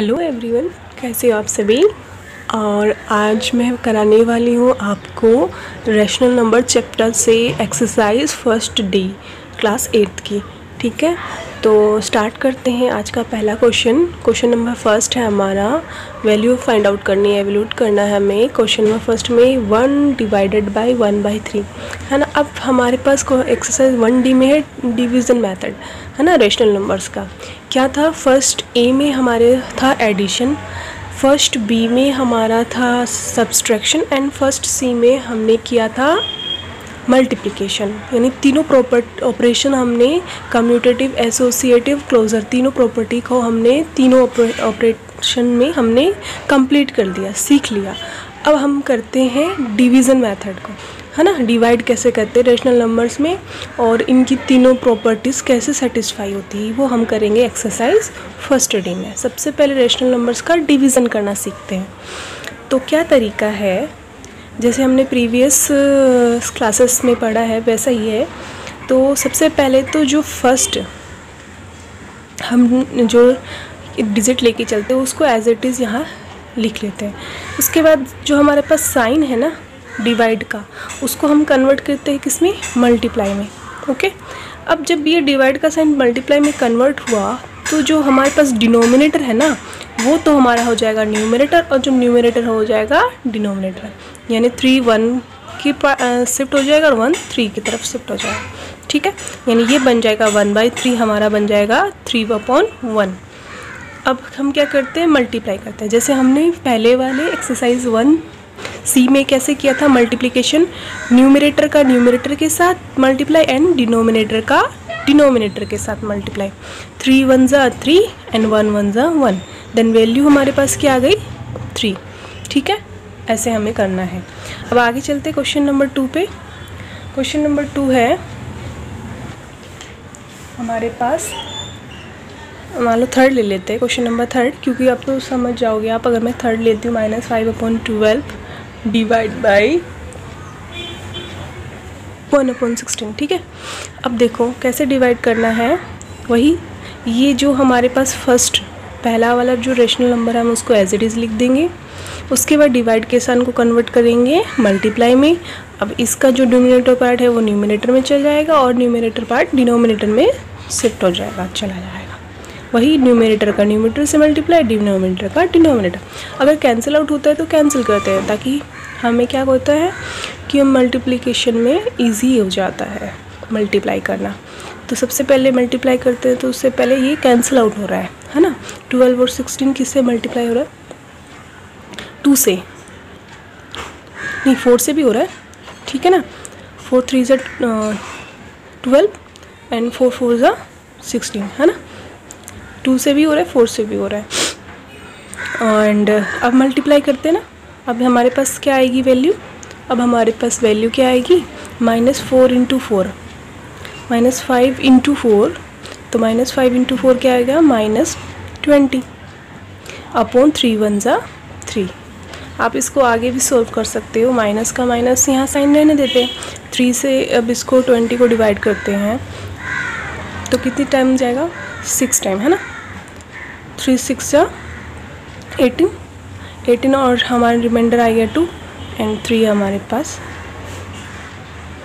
Hello everyone, कैसे हो आप सभी। और आज मैं कराने वाली हूँ आपको रैशनल नंबर चैप्टर से exercise first day class 8th की। ठीक है, तो स्टार्ट करते हैं। आज का पहला क्वेश्चन नंबर फर्स्ट है हमारा, वैल्यू फाइंड आउट करनी है, एवल्यूट करना है हमें। क्वेश्चन नंबर फर्स्ट में 1 डिवाइडेड बाई 1/3 है ना। अब हमारे पास एक्सरसाइज 1D में है डिवीज़न मेथड है ना, रैशनल नंबर्स का। क्या था, फर्स्ट ए में हमारे था एडिशन, फर्स्ट बी में हमारा था सब्सट्रैक्शन एंड फर्स्ट सी में हमने किया था मल्टीप्लिकेशन। यानी तीनों ऑपरेशन हमने कम्यूटेटिव, एसोसिएटिव, क्लोजर, तीनों प्रॉपर्टी को हमने तीनों ऑपरेशन में हमने कंप्लीट कर दिया, सीख लिया। अब हम करते हैं डिवीज़न मेथड को, है ना। डिवाइड कैसे करते हैं रैशनल नंबर्स में और इनकी तीनों प्रॉपर्टीज़ कैसे सेटिस्फाई होती है, वो हम करेंगे एक्सरसाइज फर्स्ट डे में। सबसे पहले रैशनल नंबर्स का डिवीज़न करना सीखते हैं। तो क्या तरीका है, जैसे हमने प्रीवियस क्लासेस में पढ़ा है वैसा ही है। तो सबसे पहले तो जो फर्स्ट हम जो डिजिट लेके चलते हैं उसको एज इट इज़ यहाँ लिख लेते हैं। उसके बाद जो हमारे पास साइन है ना डिवाइड का, उसको हम कन्वर्ट करते हैं किस में, मल्टीप्लाई में। ओके, अब जब ये डिवाइड का साइन मल्टीप्लाई में कन्वर्ट हुआ तो जो हमारे पास डिनोमिनेटर है ना, वो तो हमारा हो जाएगा न्यूमरेटर और जो न्यूमरेटर हो जाएगा डिनोमिनेटर। यानी 3 1 की शिफ्ट हो जाएगा और 1 3 की तरफ शिफ्ट हो जाएगा। ठीक है, यानी ये बन जाएगा 1/3, हमारा बन जाएगा 3/1। अब हम क्या करते हैं, मल्टीप्लाई करते हैं। जैसे हमने पहले वाले एक्सरसाइज 1C में कैसे किया था मल्टीप्लिकेशन, न्यूमरेटर का न्यूमरेटर के साथ मल्टीप्लाई एंड डिनोमिनेटर का डिनोमिनेटर के साथ मल्टीप्लाई। 3 1 ज़ा 3 एंड 1 1 ज़ा 1, देन वैल्यू हमारे पास क्या आ गई 3। ठीक है, ऐसे हमें करना है। अब आगे चलते क्वेश्चन नंबर 2 पे। क्वेश्चन नंबर 2 है हमारे पास, मान लो थर्ड ले लेते हैं, क्वेश्चन नंबर थर्ड, क्योंकि अब तो समझ जाओगे आप अगर मैं थर्ड लेती हूँ। -5/12 डिवाइड बाई 1/16। ठीक है, अब देखो कैसे डिवाइड करना है। वही ये जो हमारे पास फर्स्ट पहला वाला जो रैशनल नंबर है हम उसको एज इट इज़ लिख देंगे। उसके बाद डिवाइड के साइन को कन्वर्ट करेंगे मल्टीप्लाई में। अब इसका जो डिनोमिनेटर पार्ट है वो न्यूमरेटर में चल जाएगा और न्यूमरेटर पार्ट डिनोमिनेटर में शिफ्ट हो जाएगा, चला जाएगा। वही न्यूमरेटर का न्यूमरेटर से मल्टीप्लाई, डिनोमिनेटर का डिनोमिनेटर। अगर कैंसिल आउट होता है तो कैंसिल करते हैं, ताकि हमें क्या होता है कि हम मल्टीप्लिकेशन में ईजी हो जाता है मल्टीप्लाई करना। तो सबसे पहले मल्टीप्लाई करते हैं तो उससे पहले ये कैंसिल आउट हो रहा है ना। 12 और 16 किससे मल्टीप्लाई हो रहा है, 2 से, नहीं 4 से भी हो रहा है। ठीक है ना, 4 3 ज़ा 12 एंड 4 4 ज़ा 16 है ना। 2 से भी हो रहा है, 4 से भी हो रहा है। एंड अब मल्टीप्लाई करते हैं ना। अब हमारे पास क्या आएगी वैल्यू, अब हमारे पास वैल्यू क्या आएगी, -4 × 4, -5 × 4, तो -5 × 4 क्या आएगा, -20 अपॉन 3 1 ज़ा 3। आप इसको आगे भी सॉल्व कर सकते हो, माइनस का माइनस यहाँ साइन रहने देते हैं। 3 से अब इसको 20 को डिवाइड करते हैं तो कितनी टाइम जाएगा, 6 टाइम है ना। 3 6 ज़ा 18 और हमारा रिमाइंडर आ गया 2 एंड 3 हमारे पास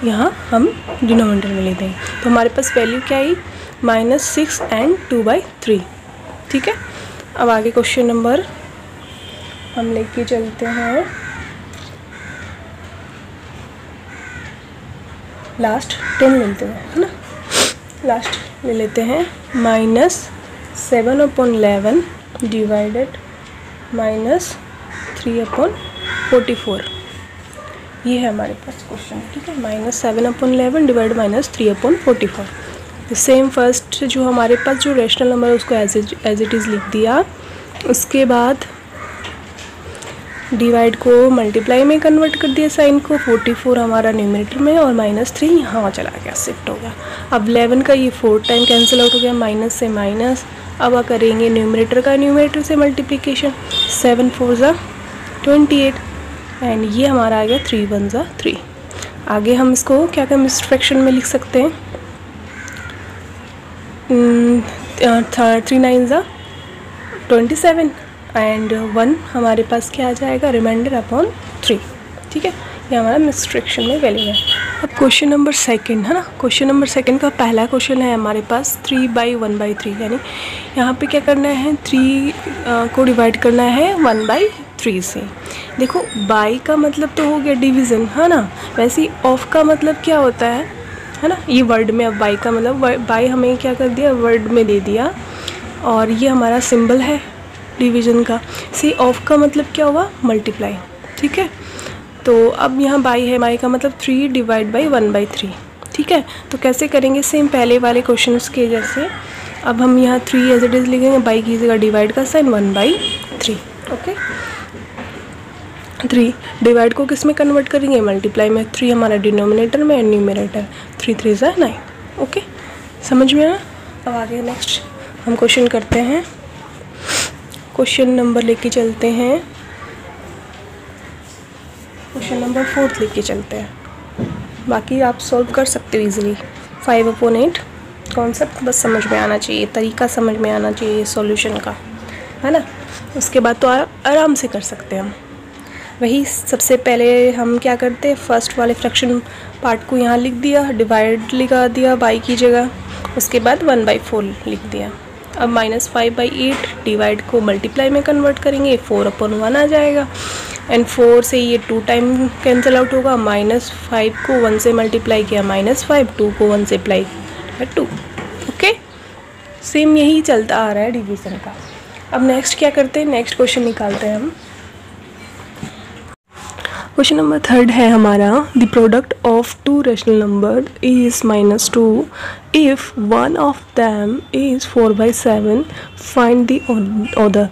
यहाँ हम डिनोमिनेटर में ले देंगे। तो हमारे पास वैल्यू क्या आई, -6 एंड 2/3। ठीक है, अब आगे क्वेश्चन नंबर हम लेके चलते हैं लास्ट 10 लेते हैं, है ना। लास्ट ले लेते हैं -7/11 डिवाइडेड -3/44। ये है हमारे पास क्वेश्चन। ठीक है, -7/11 डिवाइड -3/44। तो सेम फर्स्ट जो हमारे पास जो रैशनल नंबर है उसको एज इट इज़ लिख दिया। उसके बाद डिवाइड को मल्टीप्लाई में कन्वर्ट कर दिया साइन को, 44 हमारा न्यूमरेटर में और -3 यहाँ चला गया, शिफ्ट हो गया। अब 11 का ये 4 टाइम कैंसिल आउट हो गया, माइनस से माइनस। अब करेंगे न्यूमरेटर का न्यूमरेटर से मल्टीप्लिकेशन, 7 4 ज़ा 28 एंड ये हमारा आ गया 3 1 ज़ा 3। आगे हम इसको क्या क्या मिक्स्ड फ्रैक्शन में लिख सकते हैं, 3 9 ज़ा 27 एंड 1 हमारे पास क्या आ जाएगा, रिमाइंडर अपॉन 3। ठीक है, ये हमारा मिक्स्ड फ्रैक्शन में वैल्यू है। अब क्वेश्चन नंबर सेकंड है ना, क्वेश्चन नंबर सेकंड का पहला क्वेश्चन है हमारे पास 3/1/3, यानी यहाँ पे क्या करना है, 3 को डिवाइड करना है 1/3 से। देखो बाई का मतलब तो हो गया डिवीज़न, है ना, वैसे ही ऑफ का मतलब क्या होता है ना, ये वर्ड में, अब बाई का मतलब बाई हमें क्या कर दिया, वर्ड में दे दिया, और ये हमारा सिंबल है डिवीज़न का। सी ऑफ का मतलब क्या हुआ, मल्टीप्लाई। ठीक है, तो अब यहाँ बाई है, बाई का मतलब 3 डिवाइड बाई 1/3। ठीक है, तो कैसे करेंगे, सेम पहले वाले क्वेश्चन के जैसे। अब हम यहाँ 3 एज इट इज़ लिखेंगे, बाई की जगह डिवाइड का साइन 1/3। ओके, 3 डिवाइड को किस में कन्वर्ट करेंगे, मल्टीप्लाई में। 3 हमारा डिनोमिनेटर में एंड न्यूमरेटर, 3 3 ज़ा 9। ओके, समझ में आया। अब आगे नेक्स्ट हम क्वेश्चन करते हैं, क्वेश्चन नंबर लेके चलते हैं, क्वेश्चन नंबर 4 लेके चलते हैं। बाकी आप सॉल्व कर सकते हो इजीली। 5/8 कॉन्सेप्ट बस समझ में आना चाहिए, तरीका समझ में आना चाहिए सॉल्यूशन का, है ना, उसके बाद तो आराम से कर सकते हैं हम। वही सबसे पहले हम क्या करते हैं, फर्स्ट वाले फ्रैक्शन पार्ट को यहाँ लिख दिया, डिवाइड लिखा दिया बाई की जगह, उसके बाद 1/4 लिख दिया। अब -5/8 डिवाइड को मल्टीप्लाई में कन्वर्ट करेंगे, 4/1 आ जाएगा, एंड 4 से ये 2 टाइम कैंसिल आउट होगा। -5 को 1 से मल्टीप्लाई किया -5, 2 को 1 से अप्लाई किया 2। ओके, सेम यही चलता आ रहा है डिवीज़न का। अब नेक्स्ट क्या करते हैं, नेक्स्ट क्वेश्चन निकालते हैं हम। क्वेश्चन नंबर 3 है हमारा, the product of 2 rational number is -2 if one of them is 4/7, find the other.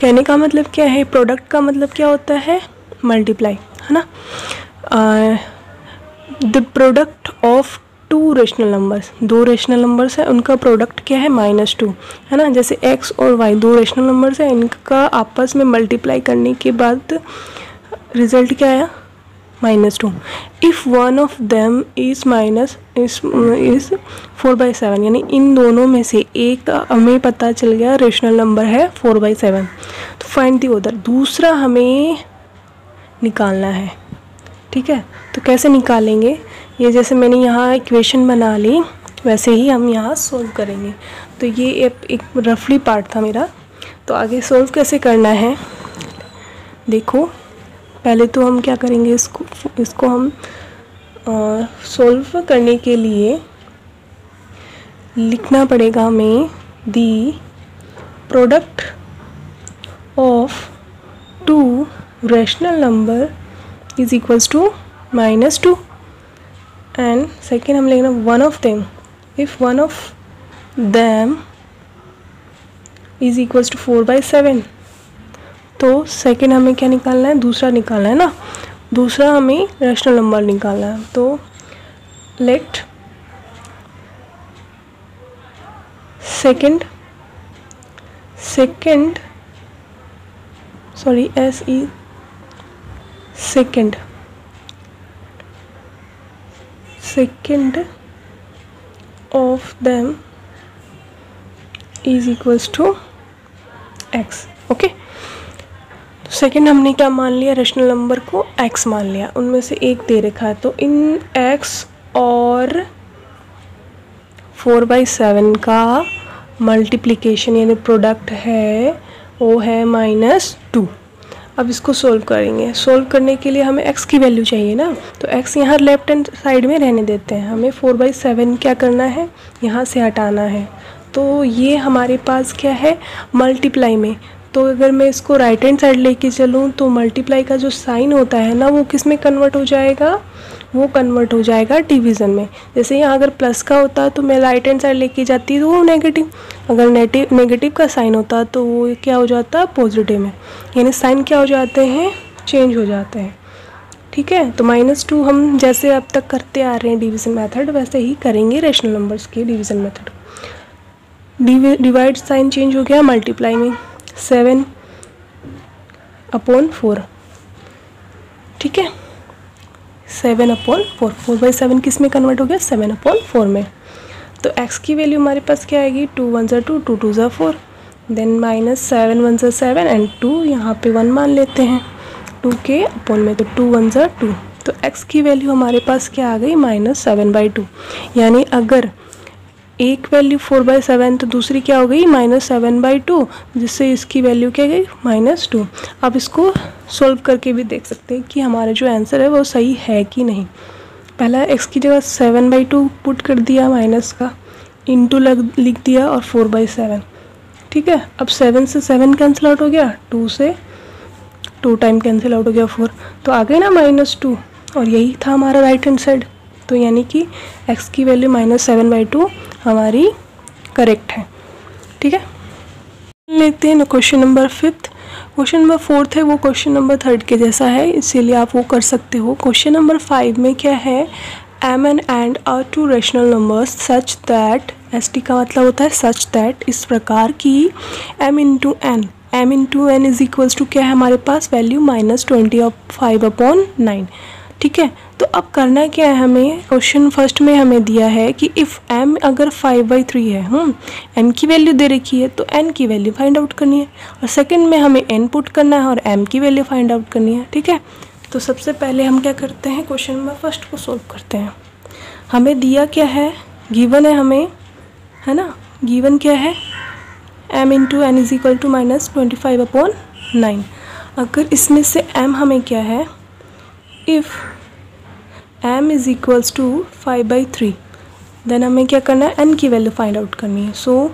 कहने का मतलब क्या है, प्रोडक्ट का मतलब क्या होता है, मल्टीप्लाई, है ना। The product of 2 rational numbers, 2 rational numbers है, उनका प्रोडक्ट क्या है, -2, है ना। जैसे x और y 2 रैशनल नंबर्स है, इनका आपस में मल्टीप्लाई करने के बाद रिजल्ट क्या आया, -2। If one of them is 4/7, यानी इन दोनों में से एक हमें पता चल गया रेशनल नंबर है 4/7, तो फाइंड द अदर, दूसरा हमें निकालना है। ठीक है, तो कैसे निकालेंगे, ये जैसे मैंने यहाँ इक्वेशन बना ली वैसे ही हम यहाँ सोल्व करेंगे। तो ये एक रफली पार्ट था मेरा, तो आगे सोल्व कैसे करना है देखो। पहले तो हम क्या करेंगे, इसको हम सोल्व करने के लिए लिखना पड़ेगा हमें, the product of 2 rational number is equals to -2, and second हम लिखना one of them, if one of them is equals to 4/7। तो सेकेंड हमें क्या निकालना है, दूसरा निकालना है ना, दूसरा हमें रैशनल नंबर निकालना है। तो let second of them is equals to x। Okay, second हमने क्या मान लिया, रैशनल नंबर को x मान लिया, उनमें से एक दे रखा है, तो इन x और 4/7 का मल्टीप्लिकेशन यानी प्रोडक्ट है वो है -2। अब इसको सोल्व करेंगे, सोल्व करने के लिए हमें x की वैल्यू चाहिए ना, तो x यहाँ लेफ्ट हैंड साइड में रहने देते हैं, हमें 4/7 क्या करना है, यहाँ से हटाना है। तो ये हमारे पास क्या है, मल्टीप्लाई में, तो अगर मैं इसको राइट हैंड साइड लेके चलूँ तो मल्टीप्लाई का जो साइन होता है ना वो किस में कन्वर्ट हो जाएगा, वो कन्वर्ट हो जाएगा डिवीज़न में। जैसे यहाँ अगर प्लस का होता तो मैं राइट हैंड साइड लेके जाती तो वो नेगेटिव, अगर नेगेटिव का साइन होता तो वो क्या हो जाता पॉजिटिव में, यानी साइन क्या हो जाते हैं, चेंज हो जाते हैं। ठीक है, तो -2 हम जैसे अब तक करते आ रहे हैं डिवीज़न मेथड, वैसे ही करेंगे रैशनल नंबर्स के division method. Divide sign change हो गया, मल्टीप्लाई में 7/4। ठीक है, 7/4, 4/7 किस में कन्वर्ट हो गया, 7/4 में। तो x की वैल्यू हमारे पास क्या आएगी, 2 1 ज़ा 2, 2 2 ज़ा 4, देन माइनस 7 1 ज़ा 7 एंड 2 यहाँ पे 1 मान लेते हैं 2 के अपॉन में, तो 2 1 ज़ा 2, तो x की वैल्यू हमारे पास क्या आ गई -7/2। यानी अगर एक वैल्यू 4/7 तो दूसरी क्या हो गई -7/2, जिससे इसकी वैल्यू क्या गई -2। अब इसको सॉल्व करके भी देख सकते हैं कि हमारा जो आंसर है वो सही है कि नहीं। पहला x की जगह 7/2 पुट कर दिया, माइनस का इंटू लिख दिया और 4/7, ठीक है। अब 7 से 7 कैंसिल आउट हो गया, 2 से 2 टाइम कैंसिल आउट हो गया 4, तो आ गए ना -2, और यही था हमारा राइट हैंड साइड। तो यानी कि x की वैल्यू -7/2 हमारी करेक्ट है, ठीक है। लेते हैं क्वेश्चन नंबर 5। क्वेश्चन नंबर 4 है वो क्वेश्चन नंबर 3 के जैसा है, इसीलिए आप वो कर सकते हो। क्वेश्चन नंबर 5 में क्या है, m and are two rational numbers such that, st का मतलब होता है such that, इस प्रकार की m into n is equals to क्या है हमारे पास वैल्यू -25/9, ठीक है। तो अब करना क्या है हमें, क्वेश्चन फर्स्ट में हमें दिया है कि इफ़ m अगर 5/3 है, m की वैल्यू दे रखी है तो n की वैल्यू फाइंड आउट करनी है, और सेकंड में हमें n पुट करना है और m की वैल्यू फाइंड आउट करनी है, ठीक है। तो सबसे पहले हम क्या करते हैं, क्वेश्चन नंबर फर्स्ट को सोल्व करते हैं। हमें दिया क्या है, गिवन है हमें, है ना, गिवन क्या है m into n is equal to -25/9। अगर इसमें से m हमें क्या है, if m is equals to 5/3, then हमें क्या करना है, n की वैल्यू फाइंड आउट करनी है। सो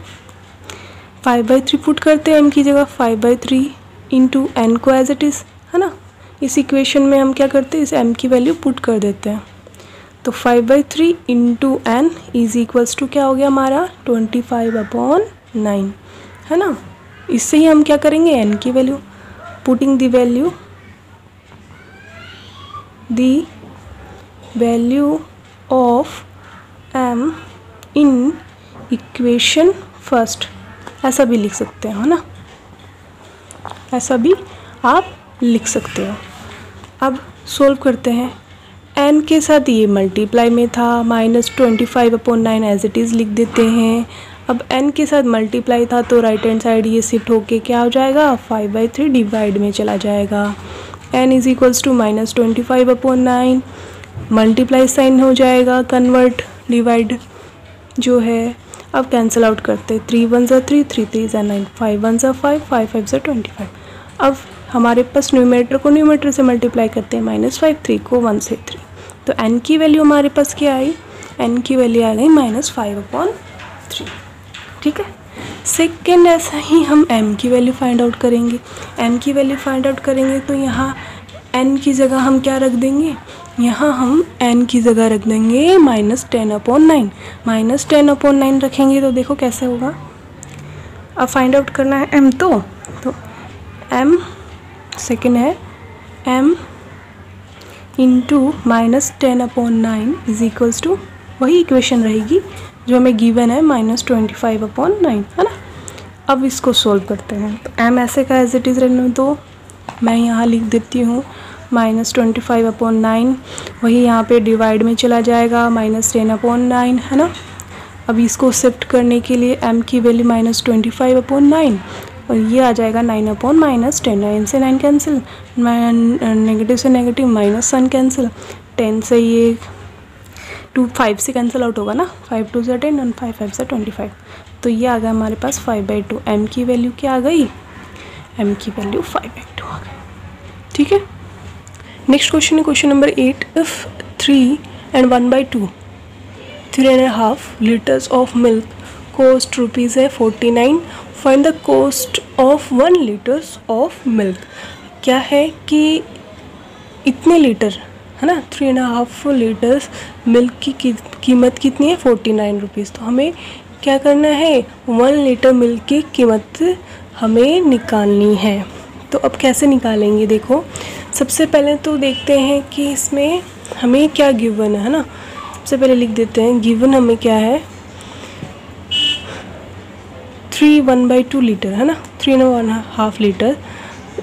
5/3 पुट करते हैं m की जगह, 5/3 इंटू n को एज इट इज़, है ना। इस इक्वेशन में हम क्या करते हैं, इस m की वैल्यू पुट कर देते हैं, तो 5/3 into n is equals to क्या हो गया हमारा 25/9, है ना। इससे ही हम क्या करेंगे, n की value, putting the value of m in equation first, ऐसा भी लिख सकते हो, है ना, ऐसा भी आप लिख सकते हो। अब सोल्व करते हैं, n के साथ ये मल्टीप्लाई में था, -25/9 एज इट इज़ लिख देते हैं। अब n के साथ मल्टीप्लाई था तो राइट हैंड साइड ये शिफ्ट होके क्या हो जाएगा, 5/3 डिवाइड में चला जाएगा। n is equals to -25/9, multiply sign हो जाएगा, कन्वर्ट डिवाइड जो है। अब कैंसिल आउट करते, 3 1 ज़ा 3, 3 3 ज़ा 9, 5 1 ज़ा 5, 5 5 ज़ा 25। अब हमारे पास न्यूमरेटर को न्यूमरेटर से मल्टीप्लाई करते हैं, -5, 3 को 1 से 3, तो n की वैल्यू हमारे पास क्या आई, n की वैल्यू आ गई -5/3, ठीक है। सेकेंड ऐसा ही हम m की वैल्यू फाइंड आउट करेंगे। m की वैल्यू फाइंड आउट करेंगे तो यहाँ n की जगह हम क्या रख देंगे, यहाँ हम n की जगह रख देंगे -10/9, -10/9 रखेंगे तो देखो कैसे होगा। अब फाइंड आउट करना है m, तो m सेकेंड है m into -10/9 is equals to, वही इक्वेशन रहेगी जो हमें गिवन है -25/9, है ना। अब इसको सोल्व करते हैं, तो m ऐसे का एज इट इज़ रहने दो, मैं यहाँ लिख देती हूँ -25/9, वही यहाँ पे डिवाइड में चला जाएगा, -10/9, है ना। अब इसको शिफ्ट करने के लिए m की वैल्यू -25/9 और ये आ जाएगा 9/-10, 9 से 9 कैंसिल, नेगेटिव से नेगेटिव, -1 कैंसिल, 10 से ये 2 5 से कैंसिल आउट होगा ना, 5 2 से 10 और 5 5 से 25, तो ये आ गया हमारे पास 5/2। m की वैल्यू क्या आ गई, m की वैल्यू 5/2 आ गई, ठीक है। नेक्स्ट क्वेश्चन है question number 8। If 3 and 1/2 3.5 liters of milk cost rupees है 49, find the cost of 1 liters of milk। क्या है कि इतने लीटर, है ना, 3.5 लीटर्स मिल्क की कीमत कितनी है 49 रुपीज़। तो हमें क्या करना है, 1 लीटर मिल्क की कीमत हमें निकालनी है। तो अब कैसे निकालेंगे, देखो सबसे पहले तो देखते हैं कि इसमें हमें क्या गिवन है ना। सबसे पहले लिख देते हैं, गिवन हमें क्या है 3 1/2 लीटर, है ना, 3.5 लीटर,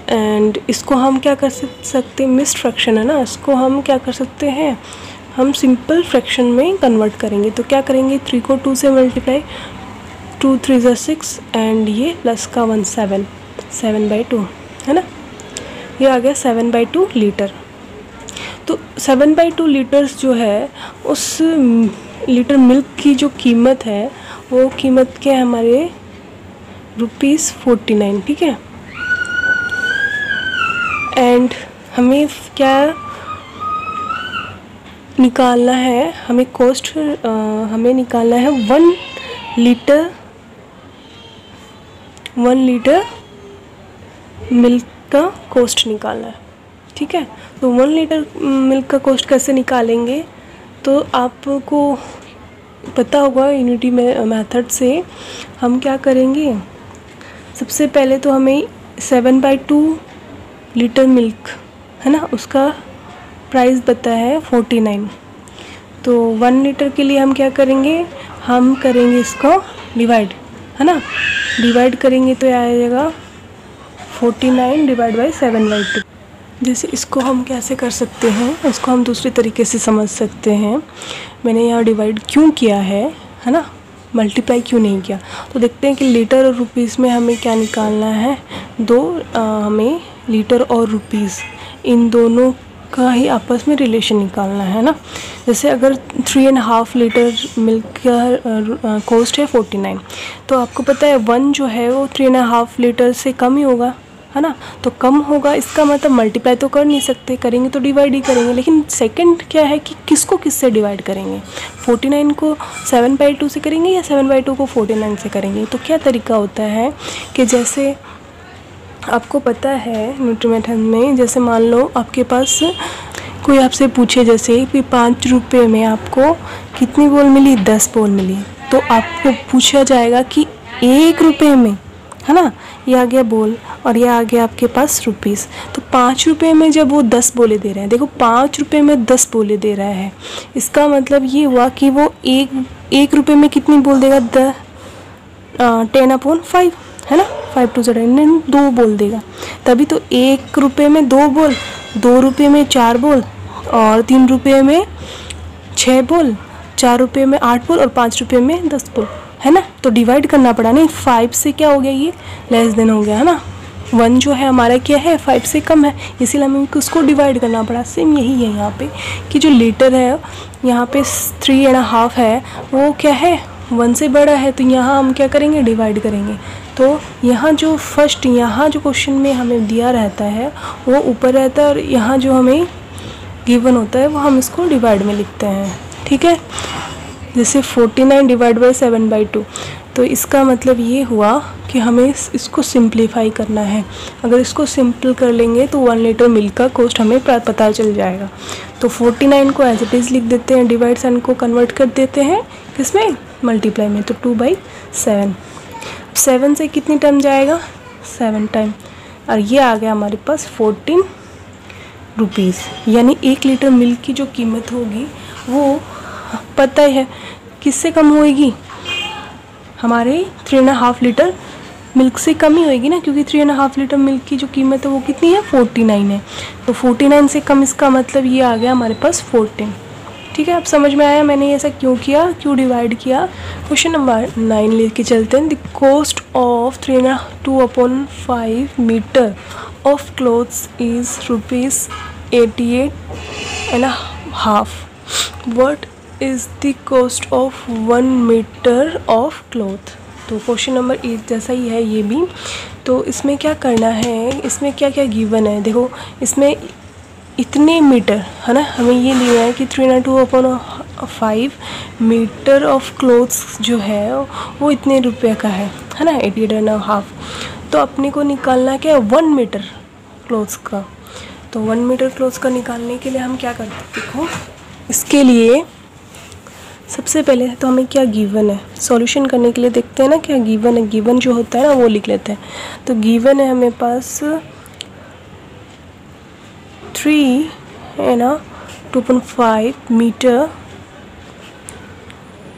एंड इसको हम क्या कर सकते हैं, मिक्स्ड फ्रैक्शन है ना, इसको हम क्या कर सकते हैं, हम सिंपल फ्रैक्शन में कन्वर्ट करेंगे। तो क्या करेंगे, 3 को 2 से मल्टीप्लाई 2 3 6 एंड ये प्लस का 1 7, 7/2 है ना। ये आ गया 7/2 लीटर। तो 7/2 लीटर्स जो है उस लीटर मिल्क की जो कीमत है वो कीमत क्या है हमारे ₹49, ठीक है। एंड हमें क्या निकालना है, हमें कॉस्ट हमें निकालना है 1 लीटर मिल्क का कॉस्ट निकालना है, ठीक है। तो 1 लीटर मिल्क का कॉस्ट कैसे निकालेंगे, तो आपको पता होगा यूनिटी मेथड से हम क्या करेंगे। सबसे पहले तो हमें 7/2 लीटर मिल्क है ना, उसका प्राइस पता है 49। तो 1 लीटर के लिए हम क्या करेंगे, हम करेंगे इसको डिवाइड, है ना। डिवाइड करेंगे तो आ जाएगा 49 डिवाइड बाई 7/2। जैसे इसको हम कैसे कर सकते हैं, इसको हम दूसरे तरीके से समझ सकते हैं। मैंने यहाँ डिवाइड क्यों किया है ना, मल्टीप्लाई क्यों नहीं किया। तो देखते हैं कि लीटर और रुपीस में हमें क्या निकालना है। हमें लीटर और रुपीस इन दोनों का ही आपस में रिलेशन निकालना है ना। जैसे अगर 3.5 लीटर मिल्क का कॉस्ट है 49, तो आपको पता है 1 जो है वो 3.5 लीटर से कम ही होगा, है ना। तो कम होगा इसका मतलब मल्टीप्लाई तो कर नहीं सकते, करेंगे तो डिवाइड ही करेंगे। लेकिन सेकंड क्या है कि किसको किससे डिवाइड करेंगे, 49 को 7/2 से करेंगे या 7/2 को 49 से करेंगे। तो क्या तरीका होता है कि जैसे आपको पता है न्यूट्री मेथड में, जैसे मान लो आपके पास कोई आपसे पूछे जैसे कि 5 रुपये में आपको कितनी बॉल मिली, 10 बॉल मिली। तो आपको पूछा जाएगा कि 1 रुपये में, है ना, ये आ गया बॉल और ये आ गया आपके पास रुपीस। तो 5 रुपये में जब वो 10 बोले दे रहे हैं, देखो 5 रुपये में 10 बोले दे रहा है, इसका मतलब ये हुआ कि वो एक रुपये में कितनी बोल देगा, 10/5, है ना। 5 2 10, 2 बोल देगा। तभी तो 1 रुपये में 2 बोल, 2 रुपये में 4 बोल, और 3 रुपये में 6 बोल, 4 रुपये में 8 बोल और 5 रुपये में 10 बोल, है ना। तो डिवाइड करना पड़ा नहीं, 5 से क्या हो गया, ये लेस देन हो गया, है ना। 1 जो है हमारा क्या है, 5 से कम है, इसीलिए हमें उसको डिवाइड करना पड़ा। सेम यही है यहाँ पे कि जो लीटर है यहाँ पे 3.5 है, वो क्या है 1 से बड़ा है, तो यहाँ हम क्या करेंगे, डिवाइड करेंगे। तो यहाँ जो फर्स्ट यहाँ जो क्वेश्चन में हमें दिया रहता है वो ऊपर रहता है, और यहाँ जो हमें गिवन होता है वो हम इसको डिवाइड में लिखते हैं, ठीक है। जैसे 49 डिवाइड बाई 7/2, तो इसका मतलब ये हुआ कि हमें इसको सिंप्लीफाई करना है। अगर इसको सिंपल कर लेंगे तो 1 लीटर मिल्क का कॉस्ट हमें पता चल जाएगा। तो 49 को एज इट इज़ लिख देते हैं, डिवाइड साइन को कन्वर्ट कर देते हैं किसमें, मल्टीप्लाई में। तो 2/7, 7 से कितनी टाइम जाएगा, 7 टाइम, और ये आ गया हमारे पास 14 रुपीज़। यानी 1 लीटर मिल्क की जो कीमत होगी वो पता है किससे कम होएगी, हमारे 3.5 लीटर मिल्क से कम ही होएगी ना, क्योंकि 3.5 लीटर मिल्क की जो कीमत है वो कितनी है, 49 है। तो 49 से कम, इसका मतलब ये आ गया हमारे पास 14, ठीक है। अब समझ में आया मैंने ऐसा क्यों किया, क्यों डिवाइड किया। क्वेश्चन नंबर 9 लेके चलते हैं। The cost of 2/5 metre of clothes is ₹88.5। What is the cost of 1 metre of cloth. तो क्वेश्चन नंबर 8 जैसा ही है ये भी। तो इसमें क्या करना है, इसमें क्या क्या गिवन है, देखो इसमें इतने मीटर, है ना, हमें ये लिया है कि 3/2/5 मीटर ऑफ क्लोथ्स जो है वो इतने रुपये का है ना, 88.5। तो अपने को निकालना क्या है, 1 मीटर क्लोथ्स का। तो 1 मीटर क्लोथ्स का निकालने के लिए हम क्या करते हैं, देखो इसके लिए सबसे पहले तो हमें क्या गिवन है, सॉल्यूशन करने के लिए देखते हैं ना क्या गिवन है। गिवन जो होता है ना वो लिख लेते हैं। तो गिवन है हमें पास 2.5 metre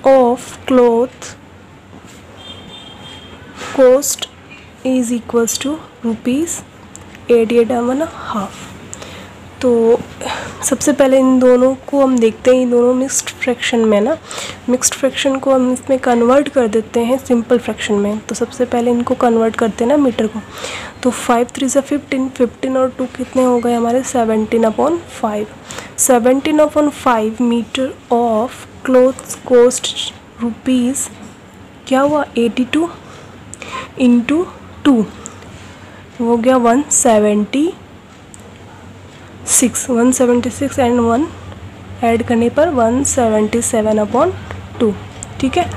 of cloth cost is equals to ₹88.5। तो सबसे पहले इन दोनों को हम देखते हैं, इन दोनों मिक्स्ड फ्रैक्शन में ना, मिक्स्ड फ्रैक्शन को हम इसमें कन्वर्ट कर देते हैं सिंपल फ्रैक्शन में। तो सबसे पहले इनको कन्वर्ट करते हैं ना मीटर को। तो 5 3 = 15, 15 और 2 कितने हो गए हमारे 17/5। 17/5 metre of clothes cost rupees क्या हुआ 82 × 2 हो गया 176 एंड 1 ऐड करने पर 177/2। ठीक है,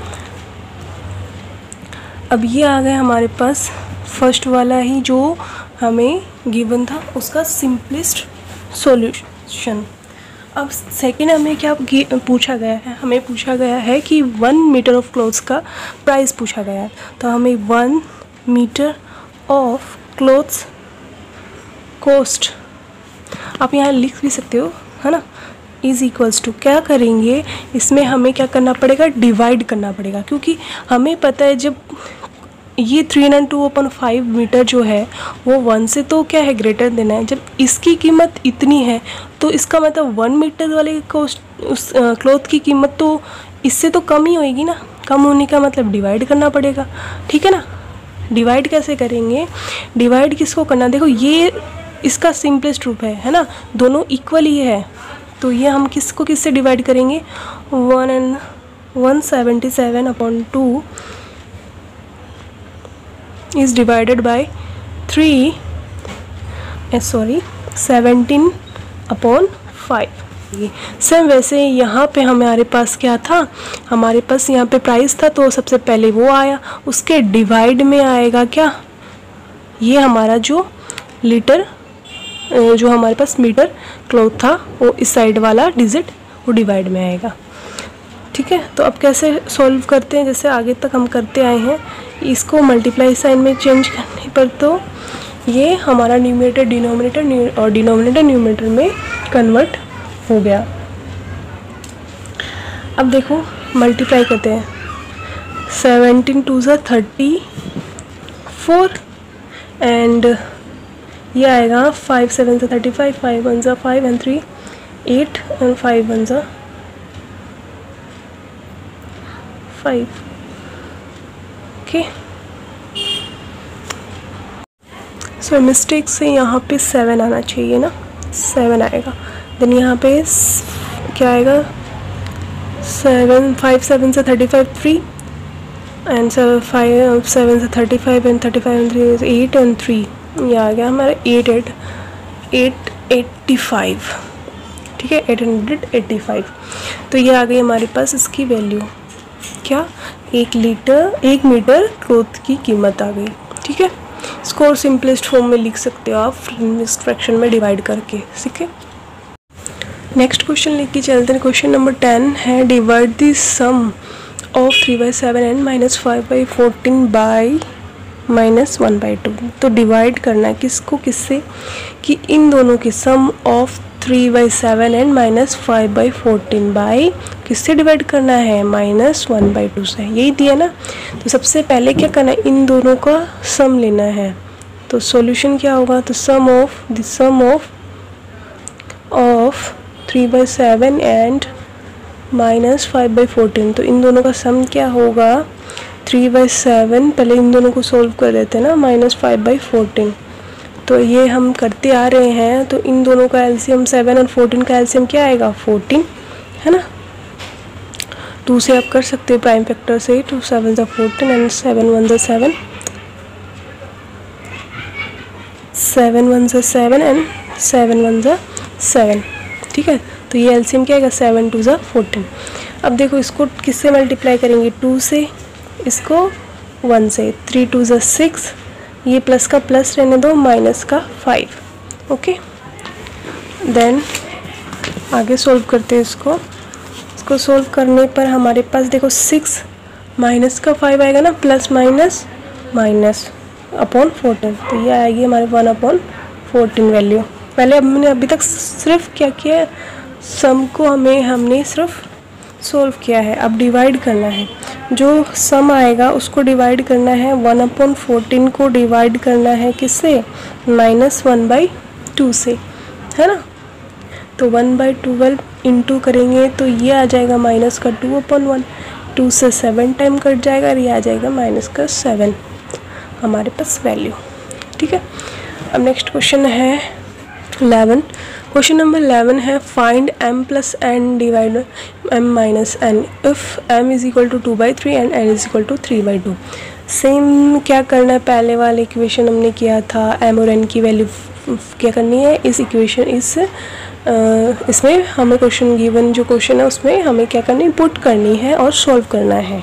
अब ये आ गया हमारे पास फर्स्ट वाला ही जो हमें गिवन था उसका सिंपलेस्ट सॉल्यूशन। अब सेकेंड हमें क्या पूछा गया है, हमें पूछा गया है कि 1 मीटर ऑफ क्लोथ्स का प्राइस पूछा गया है। तो हमें 1 मीटर ऑफ क्लोथ्स कॉस्ट आप यहाँ लिख भी सकते हो, है ना, इज इक्वल्स टू क्या करेंगे, इसमें हमें क्या करना पड़ेगा, डिवाइड करना पड़ेगा, क्योंकि हमें पता है जब ये 3/2/5 मीटर जो है वो 1 से तो क्या है ग्रेटर देना है। जब इसकी कीमत इतनी है तो इसका मतलब 1 मीटर वाले कॉस्ट उस क्लॉथ की कीमत तो इससे तो कम ही होएगी ना। कम होने का मतलब डिवाइड करना पड़ेगा, ठीक है ना। डिवाइड कैसे करेंगे, डिवाइड किसको करना, देखो ये इसका सिंपलेस्ट रूप है ना, दोनों इक्वल ही है। तो ये हम किसको किससे डिवाइड करेंगे, 177/2 is divided by 17/5। सेम वैसे यहाँ पे हमारे पास क्या था, हमारे पास यहाँ पे प्राइस था तो सबसे पहले वो आया, उसके डिवाइड में आएगा क्या, ये हमारा जो लीटर जो हमारे पास मीटर क्लॉथ था वो इस साइड वाला डिजिट वो डिवाइड में आएगा। ठीक है, तो अब कैसे सॉल्व करते हैं, जैसे आगे तक हम करते आए हैं, इसको मल्टीप्लाई साइन में चेंज करने पर तो ये हमारा न्यूमरेटर डिनोमिनेटर और डिनोमिनेटर न्यूमरेटर में कन्वर्ट हो गया। अब देखो मल्टीप्लाई करते हैं, 17 2 = 34 एंड ये आएगा 5 7 = 35, 5 1 = 5 and 3 8 and 5 1 = 5। Okay, so mistake से यहाँ पे 7 आना चाहिए ना, 7 आएगा। देन यहाँ पे क्या आएगा, 5 7 = 35 3 एंड 5 7 = 35 एंड 35 एंड 3 8 एंड 3, ये आ गया हमारा 885। ठीक है, 885। तो ये आ गई हमारे पास इसकी वैल्यू क्या, 1 मीटर क्लॉथ की कीमत आ गई। ठीक है, इसको और सिंपलेस्ट फॉर्म में लिख सकते हो आप मिक्स्ड फ्रैक्शन में डिवाइड करके। ठीक है, नेक्स्ट क्वेश्चन लेके चलते हैं। क्वेश्चन नंबर 10 है, divide the sum of 3/7 and -5/14 by -1/2। तो डिवाइड करना है किसको किससे, कि इन दोनों की सम ऑफ 3/7 एंड -5/14 बाई किससे डिवाइड करना है, -1/2 से, यही दिया ना। तो सबसे पहले क्या करना है, इन दोनों का सम लेना है। तो सॉल्यूशन क्या होगा, तो सम ऑफ 3/7 एंड -5/14, तो इन दोनों का सम क्या होगा, 3/7, पहले इन दोनों को सोल्व कर देते हैं ना, -5/14। तो ये हम करते आ रहे हैं, तो इन दोनों का एलसीएम 7 और 14 का एलसीएम क्या आएगा, 14, है ना। 2 से आप कर सकते हो प्राइम फैक्टर से, तो 7 = 14 एंड 7 1 = 7, 7 1 = 7 एंड 7 1 = 7। ठीक है, तो ये एलसीएम क्या आएगा, 7 2 = 14। अब देखो इसको किससे मल्टीप्लाई करेंगे, 2 से, इसको 1 से, 3 2 = 6, ये प्लस का प्लस रहने दो, माइनस का 5। ओके, देन आगे सॉल्व करते हैं इसको सॉल्व करने पर हमारे पास देखो 6 माइनस का 5 आएगा ना, प्लस माइनस अपॉन 14, तो ये आएगी हमारे 1/14 वैल्यू। पहले हमने अभी तक सिर्फ क्या किया है, सम को हमने सिर्फ सॉल्व किया है। अब डिवाइड करना है, जो सम आएगा उसको डिवाइड करना है, 1/14 को डिवाइड करना है किससे, -1/2 से, है ना। तो 1/12 इंटू करेंगे तो ये आ जाएगा माइनस का 2/1। 2 से 7 टाइम कट जाएगा और ये आ जाएगा माइनस का 7 हमारे पास वैल्यू। ठीक है, अब नेक्स्ट क्वेश्चन है 11। क्वेश्चन नंबर 11 है find m plus n divide m minus n if m is equal to 2/3 and n is equal to 3/2। Same क्या करना है, पहले वाले इक्वेशन हमने किया था, m और n की वैल्यू क्या करनी है इस इक्वेशन इसमें हमें क्वेश्चन गिवन जो क्वेश्चन है उसमें हमें क्या करनी है, पुट करनी है और सॉल्व करना है।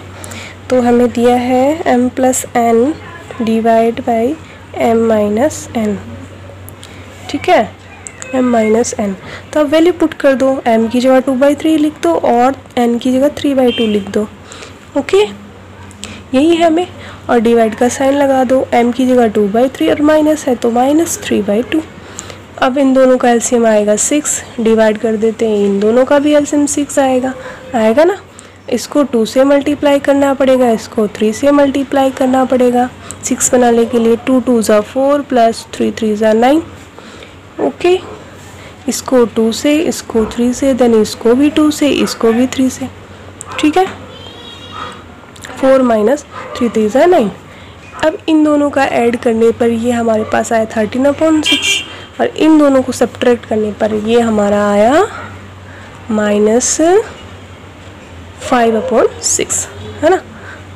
तो हमें दिया है m plus n divide by m minus n। ठीक है, m माइनस n, तो अब वैल्यू पुट कर दो, m की जगह 2/3 लिख दो और n की जगह 3/2 लिख दो। ओके, यही है हमें, और डिवाइड का साइन लगा दो, m की जगह 2/3 और माइनस है तो माइनस 3/2। अब इन दोनों का एलसीएम आएगा 6, डिवाइड कर देते हैं, इन दोनों का भी एलसीएम 6 आएगा ना। इसको 2 से मल्टीप्लाई करना पड़ेगा, इसको 3 से मल्टीप्लाई करना पड़ेगा 6 बनाने के लिए। 2 2 ज़ा 4 प्लस 3 3 ज़ा 9। ओके, इसको 2 से, इसको 3 से, देन इसको भी 2 से, इसको भी 3 से। ठीक है, 4 माइनस 3 3 ज़ा 9। अब इन दोनों का ऐड करने पर ये हमारे पास आया 13/6 और इन दोनों को सब्ट्रैक्ट करने पर ये हमारा आया माइनस 5/6, है ना।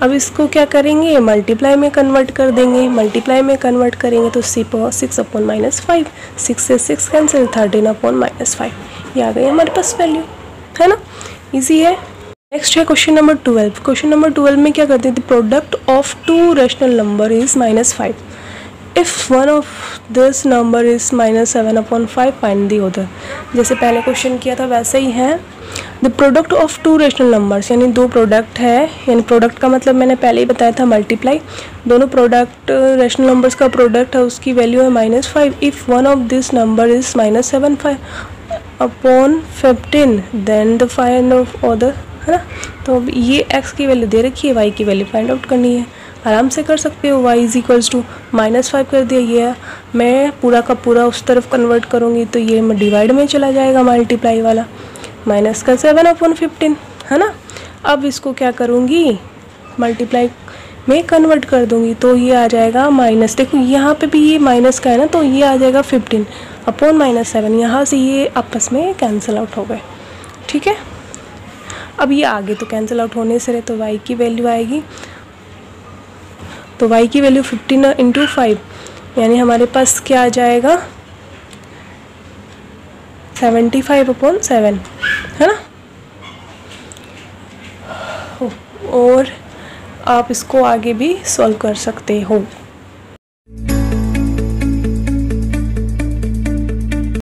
अब इसको क्या करेंगे, मल्टीप्लाई में कन्वर्ट कर देंगे। मल्टीप्लाई में कन्वर्ट करेंगे तो 6/-5, 6 से 6 कैंसिल, 13/-5, ये आ गई हमारे पास वैल्यू, है ना। इजी है। नेक्स्ट है क्वेश्चन नंबर 12। क्वेश्चन नंबर 12 में क्या करते थे, product of 2 rational number is -5 if one of this number is -7/5 find the other. जैसे पहले क्वेश्चन किया था वैसे ही है। The product of 2 rational numbers, यानी 2 प्रोडक्ट है, यानी प्रोडक्ट का मतलब मैंने पहले ही बताया था मल्टीप्लाई। दोनों प्रोडक्ट रैशनल नंबर्स का प्रोडक्ट है, उसकी वैल्यू है -5 if one of this number is -7/15 then the find of other, है ना। तो ये x की वैल्यू दे रखी है, y की वैल्यू फाइंड आउट करनी है। आराम से कर सकते हो, y इज इक्वल्स टू -5 कर दिया, ये मैं पूरा का पूरा उस तरफ कन्वर्ट करूँगी तो ये डिवाइड में चला जाएगा मल्टीप्लाई वाला, माइनस का 7/15, है ना। अब इसको क्या करूँगी, मल्टीप्लाई में कन्वर्ट कर दूँगी तो ये आ जाएगा माइनस, देखो यहाँ पे भी ये माइनस का है ना, तो ये आ जाएगा 15/-7। यहाँ से ये आपस में कैंसिल आउट हो गए। ठीक है, अब ये आगे तो कैंसिल आउट होने से रहे, तो y की वैल्यू आएगी, तो y की वैल्यू 15 × 5 यानी हमारे पास क्या आ जाएगा 75/7, है ना। और आप इसको आगे भी सॉल्व कर सकते हो।